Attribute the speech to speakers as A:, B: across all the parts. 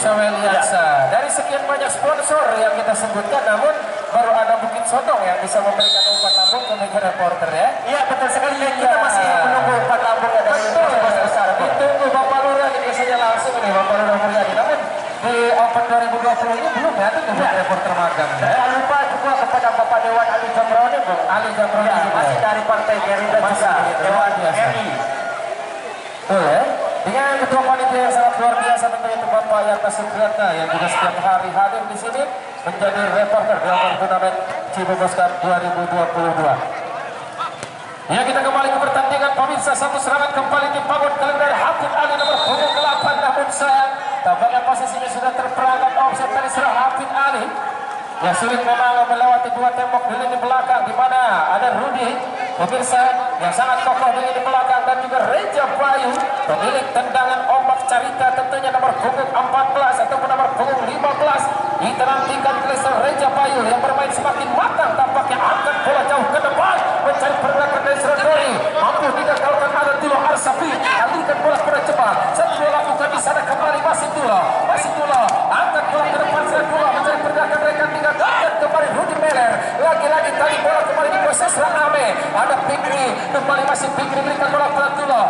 A: Weliansa. Dari sekian banyak sponsor yang kita sebutkan, namun baru ada Bukit Sodong yang bisa memberikan umpan lambung ke meja reporter ya.
B: Iya betul sekali. Kita masih menunggu umpan lambung dari bos besar.
A: Ditunggu Bapak Lurah ini biasanya langsung ini Bapak Lurah Mulyadi. Namun di Open 2020 ini belum ya tuh reporter magang.
B: Jangan lupa juga kepada Bapak Dewan Ali Jamroni, Bung.
A: Ali Jamroni
B: Masih dari Partai Gerindra juga. Dewan RI.
A: Tuh ya. Dengan ketua panitia yang sangat luar biasa tentunya itu Bapak Yarta Supriyatna yang juga setiap hari hadir di sini menjadi reporter dalam turnamen Cibubur Cup 2022. Ya, kita kembali ke pertandingan pemirsa. Satu serangan kembali dibangun dari Hafid Ali nomor punggung 8, namun sayang tampaknya posisinya sudah terperangkap offset dari serang Hafid Ali. Ya, sulit memang melewati dua tembok di lini belakang di mana ada Rudi pemirsa yang sangat kokoh di lini belakang dan juga Reja Bayu pemilik tendangan ombak carita tentunya nomor punggung 14 ataupun nomor punggung 15. Kita nantikan geser Reja Bayu yang bermain semakin matang, tampaknya angkat bola jauh ke depan mencari pergerakan dari Serendori, mampu digagalkan ada Tilo Arsafi, alihkan bola pada cepat satu lakukan di sana kembali masih Tilo angkat bola ke depan Serendori mencari pergerakan rekan tiga dan kembali Rudi Meler lagi-lagi tadi bola kembali di proses Rame ada Pikri kembali masih Pikri berikan bola pada Tilo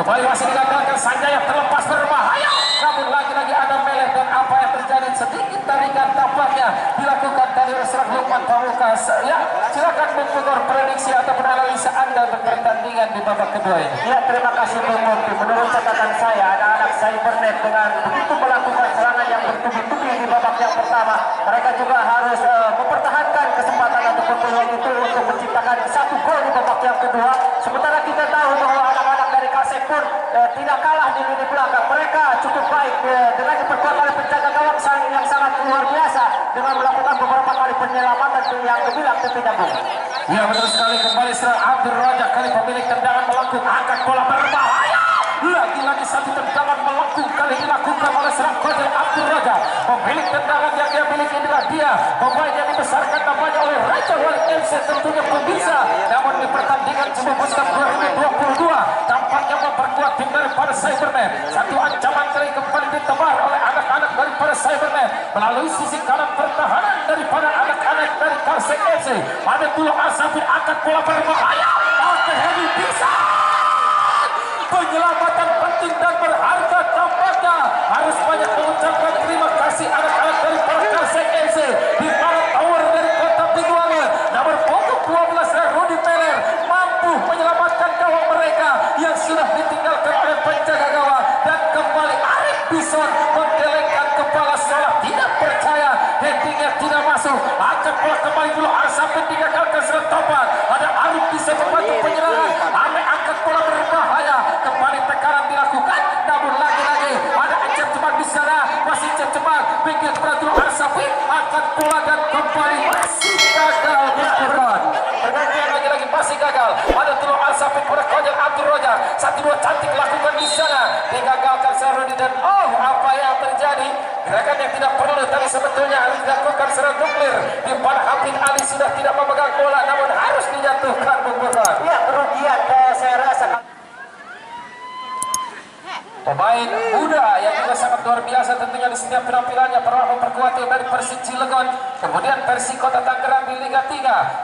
A: kembali masih digagalkan Sanjaya terlepas berbahaya namun lagi-lagi ada Meler dan apa yang terjadi sedikit tarikan tampaknya dilakukan dari Serang Lukman Pamungkas. Ya, silakan mempengaruhi prediksi ataupun analisa Anda untuk pertandingan di babak kedua ini.
B: Ya, terima kasih Bung Murti. Menurut catatan saya, anak-anak Cybernet dengan begitu melakukan serangan yang bertubi-tubi di babak yang pertama, mereka juga harus mempertahankan kesempatan ataupun peluang itu untuk menciptakan satu gol di babak yang kedua. Sementara kita tahu bahwa anak-anak dari Kalsek pun tidak kalah di lini belakang. Mereka cukup baik dengan diperkuat oleh penjaga gawang yang sangat luar biasa dengan melakukan beberapa kali penyelamatan yang dibilang tidak Bung.
A: Ya, betul sekali. Kembali serang Abdur Raja kali pemilik tendangan melengkung angkat bola berbahaya. Lagi-lagi satu tendangan melengkung kali dilakukan oleh serang Kodil Abdur Raja. Pemilik tendangan yang dia miliki adalah dia pemain yang dibesarkan namanya oleh Raja Wali MC tentunya pemirsa. Namun di pertandingan Cibubur Cup 2022 tampaknya memperkuat tim daripada Cybernet. Satu ancaman kali kembali ditebar oleh anak-anak daripada Cybernet melalui sisi kanan pertahanan daripada anak-anak dari Kalsek FC. Ada Tilo Arsafi angkat bola berbahaya. Oke, Hedi bisa. Penyelamatan penting dan berharga tampaknya harus banyak mengucapkan terima kasih anak-anak dari Kalsek FC di mana tower dari kota Banyuwangi nomor punggung 12 Rudi Meler mampu menyelamatkan gawang mereka yang sudah ditinggalkan oleh penjaga gawang dan kembali Arif Bison menggelengkan kepala seolah tidak percaya headingnya tidak masuk angkat bola kembali dulu Arsafi digagalkan seretopan ada Arif Bison membantu penyerangan Ame angkat bola berbahaya kembali tekanan dilakukan namun lagi-lagi ada Encep Cepat di sana masih Encep Cepat pinggir kepada dulu Arsafi angkat bola dan kembali masih gagal berperan pergantian lagi-lagi masih gagal ada dulu Arsafi pada Kodil Abdur Raja 1-2 cantik lakukan di sana digagalkan Sarudi dan apa yang terjadi gerakan yang tidak perlu tadi sebetulnya harus dilakukan secara nuklir di mana Hafid Ali sudah tidak memegang bola namun harus dijatuhkan bukan
B: Ya, kerugian saya rasa
A: pemain muda yang juga sangat luar biasa tentunya di setiap penampilannya pernah memperkuat tim dari Persik Cilegon kemudian Persik Kota Tangerang di Liga 3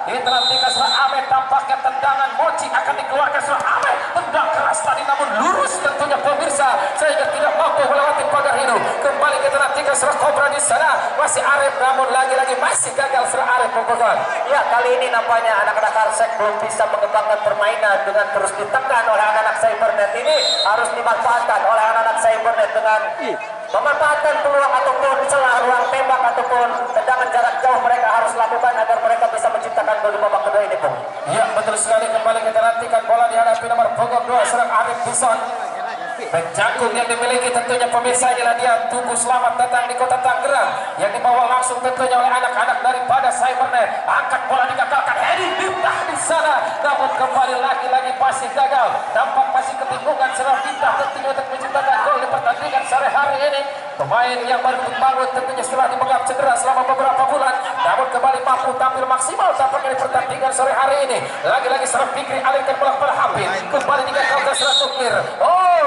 A: kita nantikan serang Ame tampaknya tendangan Moci akan dikeluarkan serang Ame tendang keras tadi namun lurus tentunya pemirsa sehingga tidak mampu melewati pagar hidup kembali kita nantikan serang Kobra di sana masih Arif namun lagi-lagi masih gagal serang Arif bukan.
B: Ya, kali ini nampaknya anak-anak Kalsek belum bisa mengembangkan permainan dengan terus ditekan oleh anak-anak Cybernet ini harus dimanfaatkan oleh anak-anak Cybernet dengan memanfaatkan peluang ataupun celah ruang tembak ataupun tendangan jarak jauh mereka harus lakukan agar mereka bisa menciptakan gol di babak kedua ini Bung.
A: Ya, betul sekali kembali kita nantikan bola dihadapi nomor punggung 2 serang Arif Bison. Penjagung yang dimiliki tentunya pemirsa inilah dia Tunggu Selamat datang di Kota Tangerang yang dibawa langsung tentunya oleh anak-anak daripada Cybernet. Angkat bola digagalkan Hedi Bintah di sana namun kembali lagi-lagi masih gagal tampak masih kebingungan serang Bintah tentunya untuk menciptakan gol di pertandingan sore hari ini pemain yang baru dibangun tentunya setelah dipegang cedera selama beberapa bulan namun kembali mampu tampil maksimal tampaknya di pertandingan sore hari ini lagi-lagi serang Fikri alihkan bola pada Hafid kembali digagalkan serang Nuklir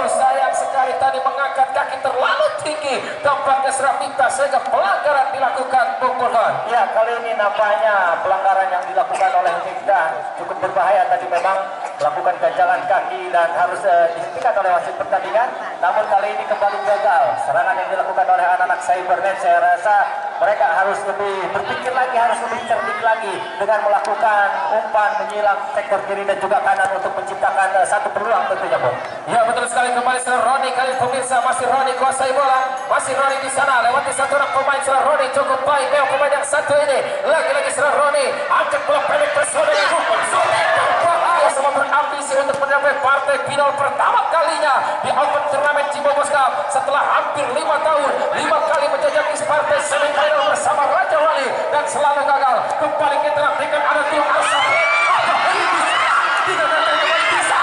A: sayang sekali Hari tadi mengangkat kaki terlalu tinggi, tampaknya Serapita sehingga pelanggaran dilakukan Bung Burhan.
B: Ya, kali ini nampaknya pelanggaran yang dilakukan oleh Mikda cukup berbahaya. Tadi memang melakukan ganjalan kaki dan harus dihentikan oleh wasit pertandingan. Namun kali ini kembali gagal. Serangan yang dilakukan oleh anak-anak Cybernet, saya rasa mereka harus lebih berpikir lagi, harus lebih cerdik lagi dengan melakukan umpan menyilang sektor kiri dan juga kanan untuk menciptakan satu peluang tentunya, Bung.
A: Ya, betul sekali. Kembali setelah Roni, kali pemirsa masih Roni kuasai bola, masih Roni di sana lewati satu orang pemain. Setelah Roni cukup baik, memang pemain yang satu ini lagi-lagi setelah Roni angkat bola pendek tersodet berbahaya, semua berambisi untuk mencapai partai final pertama kalinya di Open Turnamen Cibobos Cup setelah hampir 5 tahun, 5 kali menjajaki partai semifinal bersama Raja Wali dan selalu gagal. Kembali kita nantikan ada tuh Asa. Tidak ada yang bisa.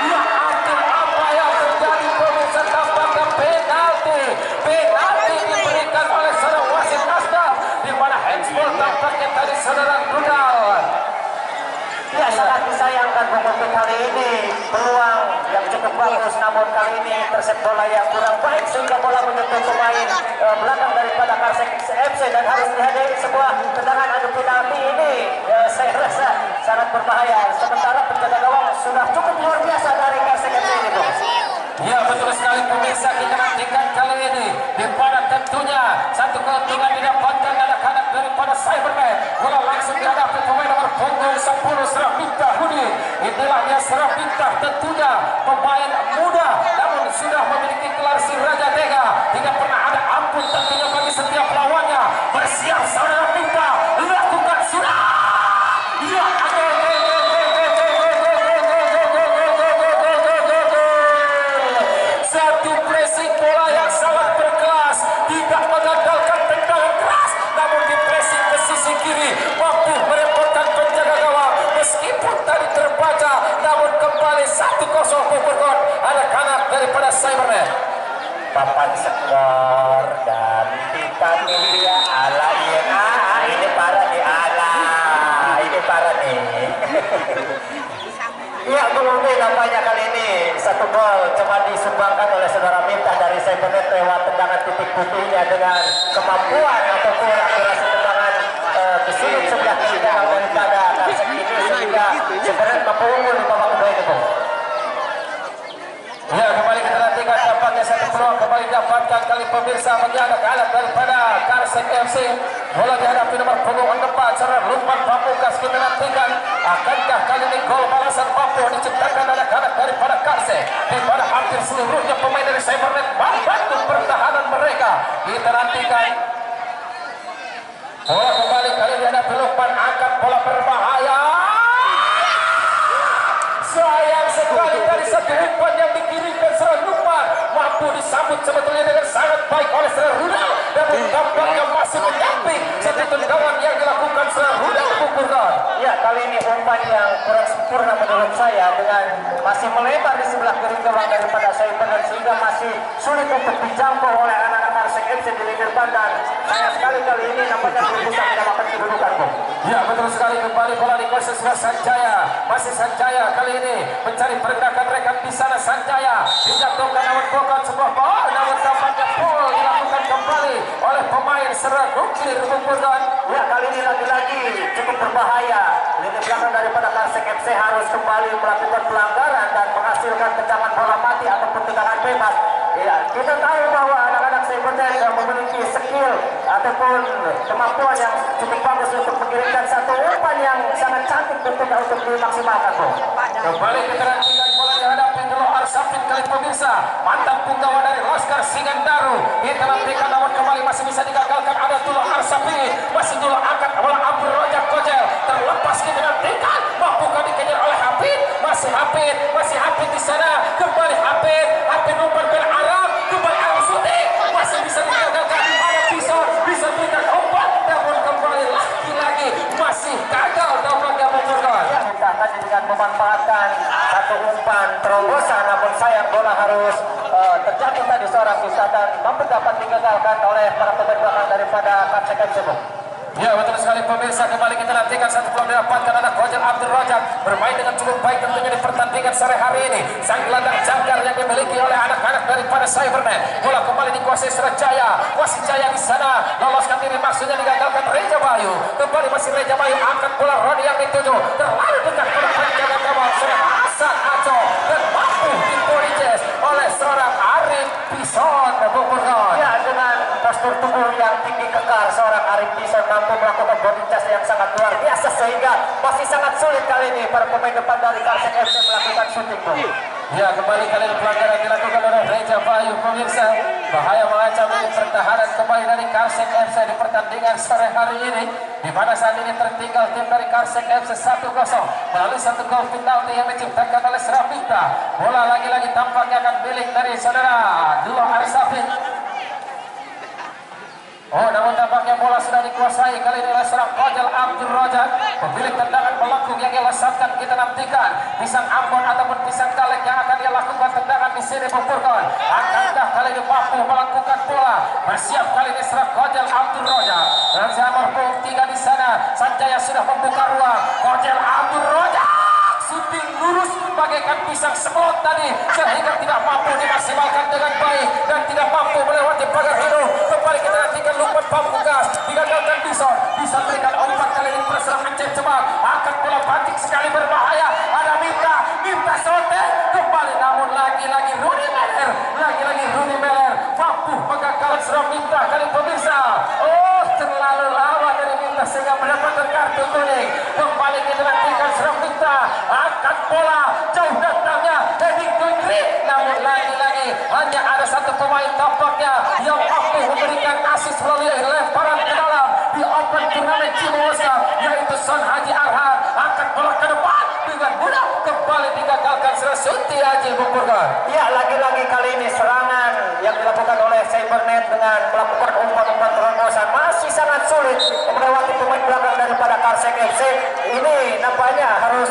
A: Ya ampun, apa yang terjadi pemirsa, tampaknya penalti diberikan oleh seorang wasit Asdam, di mana handsball tampaknya tadi saudara Rudal.
B: Ya, sangat disayangkan Bung kali ini peluang yang cukup bagus, namun kali ini intercept bola yang kurang baik sehingga bola menyentuh pemain belakang daripada Karsek FC dan harus dihadiri sebuah tendangan adu penalti ini. Saya rasa sangat berbahaya. Sementara penjaga gawang sudah cukup luar biasa dari Karsek FC ini, Bung.
A: Ya, betul sekali pemirsa, kita nantikan kali ini di mana tentunya satu keuntungan didapatkan anak-anak daripada Cybernet. Bola langsung dihadapi pemain nomor punggung 10 Serapita Hudi. Inilah dia Serapita, tentunya pemain muda namun sudah memiliki gelar si Raja Tega. Tidak pernah ada ampun tentunya bagi setiap lawannya. Bersiap saudara Pinta, lakukan sudah. Ya, satu pressing bola yang sangat berkelas, tidak mengandalkan tendangan keras, namun di pressing ke sisi kiri mampu merepotkan penjaga gawang. Meskipun tadi terbaca, namun kembali 1-0 Bogor, anak-anak daripada Cybernet.
B: Papan skor dan titan dia ala ini parah nih, ini parah nih. Ya, kemudian nampaknya kali ini satu gol cuma disumbangkan oleh saudara Minta dari Cybernet lewat tendangan titik putihnya dengan kemampuan ataupun akurasi tendangan ke sudut sebelah kiri gawang daripada Karsek ini sehingga Cybernet mampu unggul di babak kedua ini, Bung.
A: Ya, kembali kita nantikan dapatnya satu peluang kembali dapatkan kali pemirsa bagi anak-anak daripada Karsek FC. Bola dihadapi nomor punggung 4 seorang Lukman Pamungkas. Kita nantikan akankah kali ini gol balasan mampu diciptakan anak-anak daripada Karsek, di mana hampir seluruhnya pemain dari Cybernet membantu pertahanan mereka. Kita nantikan bola kembali kali dihadapi Lukman, angkat bola berbahaya. Sayang sekali dari satu umpan yang dikirimkan seorang Lukman mampu disambut sebetulnya dengan sangat baik oleh seorang Rudal, namun tampaknya masih menyamping satu tendangan yang dilakukan seorang Rudal Bungkurkan.
B: Ya, kali ini umpan yang kurang sempurna menurut saya dengan masih melebar di sebelah kiri gawang daripada Cybernet sehingga masih sulit untuk dijangkau oleh anak-anak Karsek FC di lini depan dan sayang sekali kali ini nampaknya belum bisa mendapatkan kedudukan, Bung.
A: Ya, betul sekali. Kembali bola dikuasai sebelah Sanjaya, masih Sanjaya kali ini mencari pergerakan rekan di sana. Sanjaya dijatuhkan namun bukan sebuah bola, namun tampaknya gol dilakukan kembali oleh pemain serang nuklir Bungkurkan.
B: Ya, kali ini lagi-lagi cukup berbahaya. Lini belakang daripada Karsek FC harus kembali melakukan pelanggaran dan menghasilkan tendangan bola mati ataupun tendangan bebas. Ya, kita tahu bahwa anak-anak Cybernet memiliki skill ataupun kemampuan yang cukup bagus untuk mengirimkan satu umpan yang sangat cantik tentunya untuk dimaksimalkan, Bung.
A: Kembali kita nantikan bola dihadapi Dulo Arsapin kali pemirsa, mantan punggawa dari Laskar Singandaru. Kita nantikan namun kembali masih bisa digagalkan. Ada Dulo Arsapin, masih Dulo angkat bola Abdul Rojak Kojel, terlepas kita nantikan mampukah dikejar oleh Hafid, masih Hafid di sana. Kembali Hafid umpan ke Arab, kembali Arsuti masih bisa digagalkan. Ada bisa berikan umpan, namun kembali lagi masih gagal tampaknya Bungkurkan.
B: Ya, kita tadi dengan memanfaatkan satu umpan terobosan, namun sayang bola harus terjatuh tadi seorang Bisa dan mampu dapat digagalkan oleh para pemain belakang daripada Karsek FC, Bung.
A: Ya betul sekali pemirsa, kembali kita nantikan satu peluang didapatkan anak Kojal Abdul Rojak bermain dengan cukup baik tentunya di pertandingan sore hari ini. Sang gelandang jangkar yang dimiliki oleh anak-anak daripada Cybernet. Bola kembali dikuasai Sriwijaya. Wasijaya di sana loloskan diri, maksudnya digagalkan Reja Bayu. Kembali masih Reja Bayu angkat bola, Rodi yang dituju terlalu dekat pada penjaga gawang sudah Hasan Aco dan mampu dipolijes oleh seorang Arif Bison Bogor.
B: Ya, dengan postur tubuh yang tinggi kekar, seorang Arif Bison mampu melakukan body charge yang sangat luar biasa sehingga masih sangat sulit kali ini para pemain depan dari Karseng FC melakukan shooting.
A: Ya, kembali kali ini pelanggaran dilakukan oleh Reja Bayu pemirsa. Bahaya mengancam ini pertahanan kembali dari Karseng FC di pertandingan sore hari ini, di mana saat ini tertinggal tim dari Karseng FC 1-0 melalui satu gol penalti yang diciptakan oleh Sravita. Bola lagi-lagi tampaknya akan milik dari saudara Dulo Arsafin. Oh, namun tampaknya bola sudah dikuasai kali ini oleh seorang Kojal Abdul Rojak. Pemilik tendangan melengkung yang ia lesatkan, kita nantikan pisang Ambon ataupun pisang Kalek yang akan dia lakukan tendangan di sini Bupurkon. Akankah kali ini mampu melakukan bola? Bersiap kali ini seorang Kojal Abdul Rojak. Dan nomor 3 di sana Sanjaya sudah membuka ruang. Kojal Abdul Rojak shooting lurus bagaikan pisang semut tadi sehingga tidak mampu dimaksimalkan dengan baik dan tidak mampu melewati pagar hidung. Kembali kita nantikan Lukman Pamungkas digagalkan Bison. Bisa berikan umpan kali ini berserang Aceh Cemak, akan bola banting sekali berbahaya. Ada minta sote kembali, namun lagi-lagi Rudy Meller mampu menggagalkan serang minta kali pemirsa. Oh, terlalu lama dari minta sehingga mendapatkan kartu kuning. Kembali kita nantikan serang minta, angkat bola jauh datangnya heading to green, namun lagi-lagi hanya ada satu pemain tampaknya yang mampu memberikan asis melalui lemparan ke dalam di Open Turnamen Cimosa, yaitu Son Haji Arhan. Angkat bola ke depan dengan mudah kembali digagalkan Srasuti Haji Bupurkan.
B: Ya, lagi-lagi kali ini serangan yang dilakukan oleh Cybernet dengan melakukan umpan-umpan terobosan masih sangat sulit melewati pemain belakang daripada Karseng FC. Ini nampaknya harus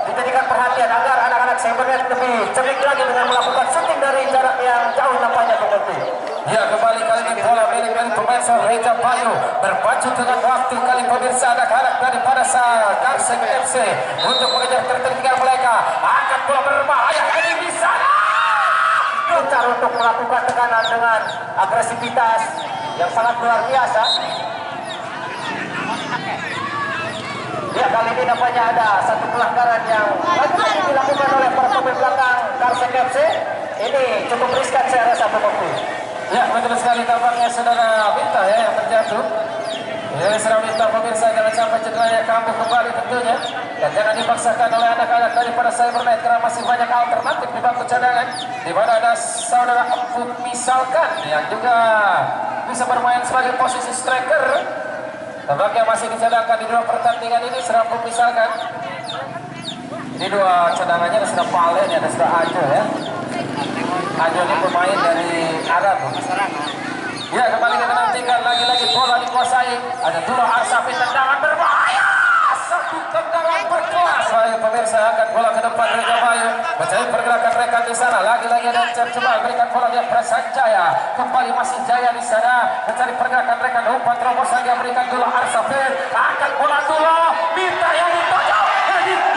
B: dijadikan perhatian agar anak-anak Cybernet lebih cerdik lagi dengan melakukan shooting dari jarak yang jauh nampaknya begitu.
A: Ya, kembali kali ini bola milik dari pemain Reja Bayu berpacu dengan waktu kali pemirsa anak-anak daripada Karseng FC untuk mengejar ketertinggalan mereka. Angkat bola berbahaya ini di sana.
B: Gencar untuk melakukan tekanan dengan agresivitas yang sangat luar biasa. Ya, kali ini nampaknya ada satu pelanggaran yang lagi-lagi dilakukan oleh para pemain belakang Karseng FC. Ini cukup riskan saya rasa Bukti.
A: Ya, betul sekali tampaknya saudara Minta ya yang terjatuh. Ya, saudara Minta pemirsa jangan sampai cederanya kambuh kembali tentunya. Dan jangan dipaksakan oleh anak-anak daripada Cybernet karena masih banyak alternatif di bangku cadangan. Di mana ada saudara Empuk misalkan yang juga bisa bermain sebagai posisi striker. Tampaknya masih dicadangkan di dua pertandingan ini. Serapuk misalkan ini dua cadangannya ada sudah Palen ya, ada sudah Ajo ya. Ajo ini pemain dari Arab. Ya, kembali kita nantikan lagi-lagi bola dikuasai. Ada Dulo Arsafi, tendangan berbahaya. Satu tendangan berkelas. Baik pemirsa, angkat bola ke depan Reja Bayu mencari pergerakan rekan di sana. Lagi-lagi ada Cemal berikan bola dia Prasanjaya. Kembali masih Jaya di sana mencari pergerakan rekan, umpan terobosan dia berikan Dulo Arsafi. Angkat bola Dulo, minta yang dituju.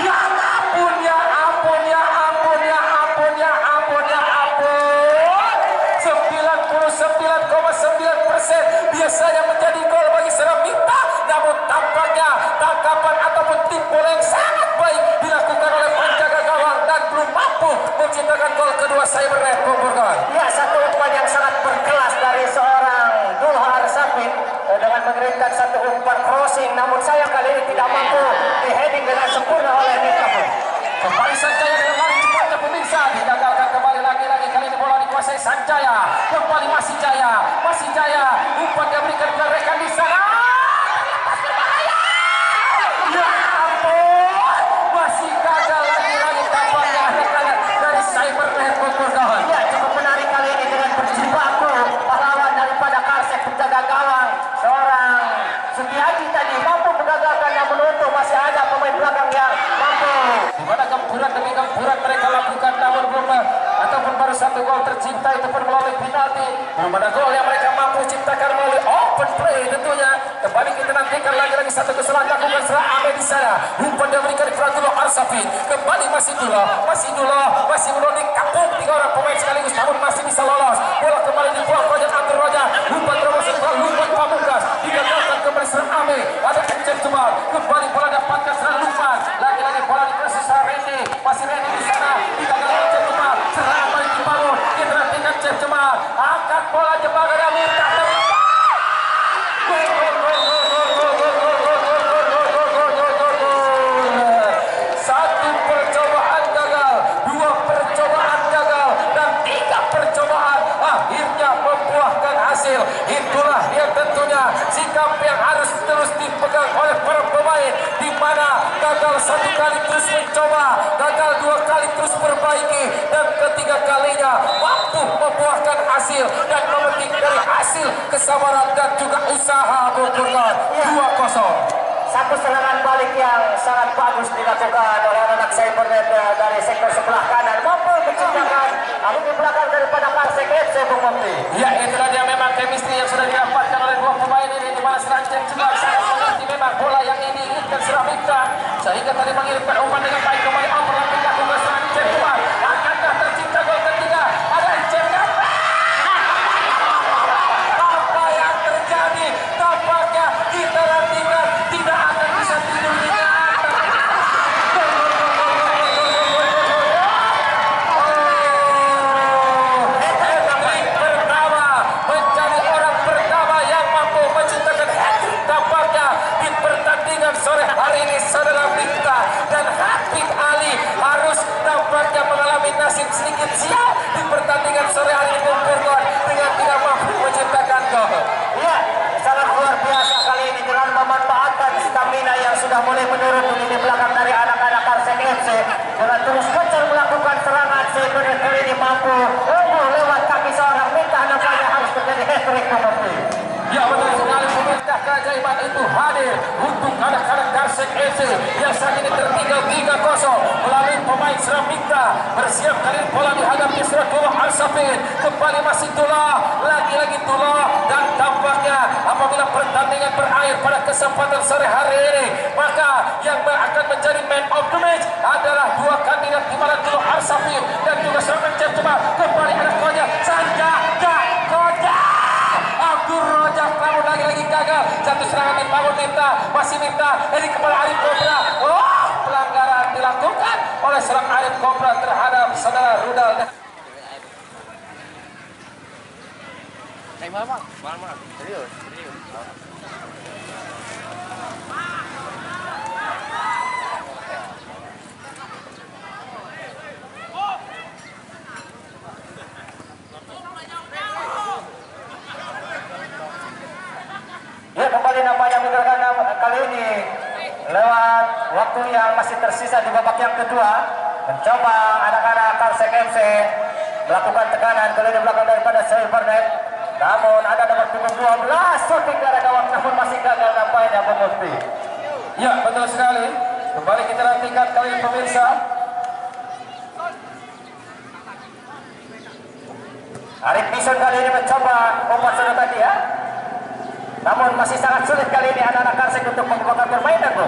A: Ya ampun, ya ampun, ya ampun, ya ampun, ya ampun, ya ampun. 99,9% biasanya menjadi gol bagi Seramita, namun tampaknya tangkapan ataupun tim bola yang sangat baik dilakukan oleh penjaga gawang dan belum mampu menciptakan gol kedua Cybernet Bogor.
B: Ya, satu umpan yang sangat berkelas dari seorang Dulo Arsafin dengan mengirimkan satu umpan crossing, namun sayang kali ini tidak mampu di-heading dengan sempurna oleh Mita.
A: Kembali Sanjaya dengan lari cepatnya pemirsa, digagalkan kembali lagi-lagi kali ini bola dikuasai Sanjaya. Kembali masih Jaya, umpan dia berikan ke rekan di sana. Lepas berbahaya. Ya ampun, masih gagal lagi-lagi tampaknya anak-anak dari Cybernet Bogor.
B: Ya, cukup menarik kali ini dengan berjibaku pahlawan daripada Karseng penjaga gawang seorang Sutiaji tadi mampu menggagalkan, yang menuntung masih ada pemain belakang yang mampu.
A: Di mana gempuran demi gempuran mereka lakukan, namun belum ataupun baru satu gol tercipta itu pun melalui penalti. Belum ada gol yang mereka mampu ciptakan melalui open play tentunya. Kembali kita nantikan lagi-lagi satu kesalahan lakukan serang Ame di sana. Umpan dia berikan kepada Dullah Arsafin. Kembali masih belum dikapung 3 orang pemain sekaligus, namun masih bisa lolos. Bola kembali dibuang Rojan Abdul Rojan. Umpan terobosan Lukman Pamungkas. Digagalkan kembali serang Ame. Ada Encep Cemal. Kembali bola dapatkan serang Lukman. Lagi-lagi bola dikasih serang Randy. Masih Randy di sana. Digagalkan Encep Cemal. Serang kembali dibangun. Kita nantikan Encep Cemal. Angkat bola jebak dan minta satu percobaan gagal, 2 percobaan gagal, dan 3 percobaan akhirnya membuahkan hasil. Itulah dia tentunya sikap yang harus terus dipegang oleh para pemain, di mana gagal 1 kali terus mencoba, gagal 2 kali terus perbaiki, dan ketiga kalinya mampu membuahkan hasil dan memetik dari hasil kesabaran dan juga usaha Bogor 2-0.
B: Satu serangan balik yang sangat bagus dilakukan oleh anak Cybernet dari sektor sebelah kanan, mampu menciptakan di belakang daripada Karsek FC Bung Mufti.
A: Ya, itulah dia memang chemistry yang sudah didapatkan oleh 2 pemain ini, di mana Seranjang Cemal sangat mengerti memang bola yang ini diinginkan Seramikta, sehingga tadi mengirimkan umpan dengan baik kembali Amr Lampin lakukan Seranjang Cemal. Akankah tercipta gol ketiga? Ada Encep. Apa yang terjadi? Tampaknya kita nantikan tidak akan bisa tidur di hat-trick pertama, menjadi orang pertama yang mampu menciptakan hat-trick tampaknya di pertandingan sore hari ini, saudara Mikta. Dan Habib Ali harus tampaknya mengalami nasib sedikit sial di pertandingan sore hari ini dengan tidak mampu menciptakan gol.
B: Ya, sangat luar biasa kali ini dengan memanfaatkan stamina yang sudah mulai menurun di lini belakang dari anak-anak Karsek FC, dengan terus gencar melakukan serangan. Cybernet kali ini mampu lewat kaki seorang Minta, nampaknya harus terjadi hat-trick Bung Mufti.
A: Ya, betul sekali, pemerintah keajaiban itu hadir untuk anak-anak Karsek FC yang saat ini tertinggal 3-0 melalui pemain Seramikta. Bersiap kali bola dihadapi Dullah Arsafin. Kembali masih Dullah, lagi-lagi Dullah, dan tampaknya apabila pertandingan berakhir pada kesempatan sore hari ini, maka yang akan menjadi man of the match adalah 2 kandidat, di mana Dullah Arsafin dan juga serangan Encep Cemal. Kembali ada Koja Sanja Koja Abdul Rojak, namun lagi-lagi gagal. Satu serangan dibangun masih Mirta, ini kepala Arif Kobra. Pelanggaran dilakukan oleh serang Arif Kobra terhadap saudara Rudal.
C: Serius.
B: Ya, kembali nampaknya misalkan kali ini lewat waktu yang masih tersisa di babak yang kedua, mencoba anak-anak Karsek FC melakukan tekanan ke lini belakang daripada Cybernet. Namun ada nomor punggung 12 shooting dari gawang, namun masih gagal nampaknya Bung Mufti.
A: Ya, betul sekali. Kembali kita nantikan kali ini pemirsa.
B: Arif Bison kali ini mencoba umpan sudah tadi ya. Namun masih sangat sulit kali ini anak-anak Karsek untuk mengembangkan permainan, Bro.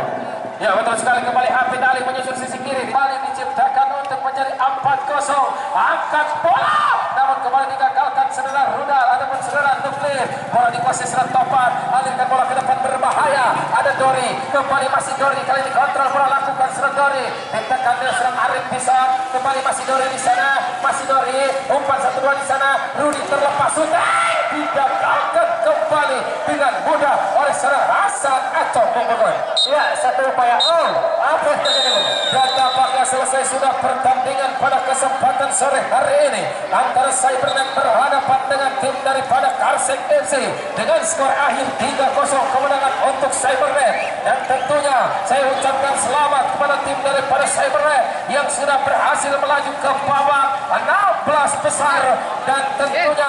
A: Ya, betul sekali, kembali Hafid Ali menyusun sisi kiri. Kembali diciptakan untuk menjadi 4-0. Angkat bola, namun kembali digagalkan saudara Rudal ataupun saudara Nuklir. Bola dikuasai serat Topan, alirkan bola ke depan berbahaya. Ada Dori, kembali masih Dori, kali ini kontrol bola lakukan serang Dori. Ditekan dia serang Arif Bison, kembali masih Dori di sana, masih Dori, umpan 1-2 di sana. Rudi terlepas, sudah digagalkan kembali dengan mudah oleh saudara Hasan atau Bogor.
B: Ya, satu upaya. Apa yang terjadi?
A: Dan tampaknya selesai sudah pertandingan pada kesempatan sore hari ini antara Cybernet berhadapan dengan tim daripada Karsek FC dengan skor akhir 3-0 kemenangan untuk Cybernet. Dan tentunya saya ucapkan selamat kepada tim daripada Cybernet yang sudah berhasil melaju ke babak 16 besar, dan tentunya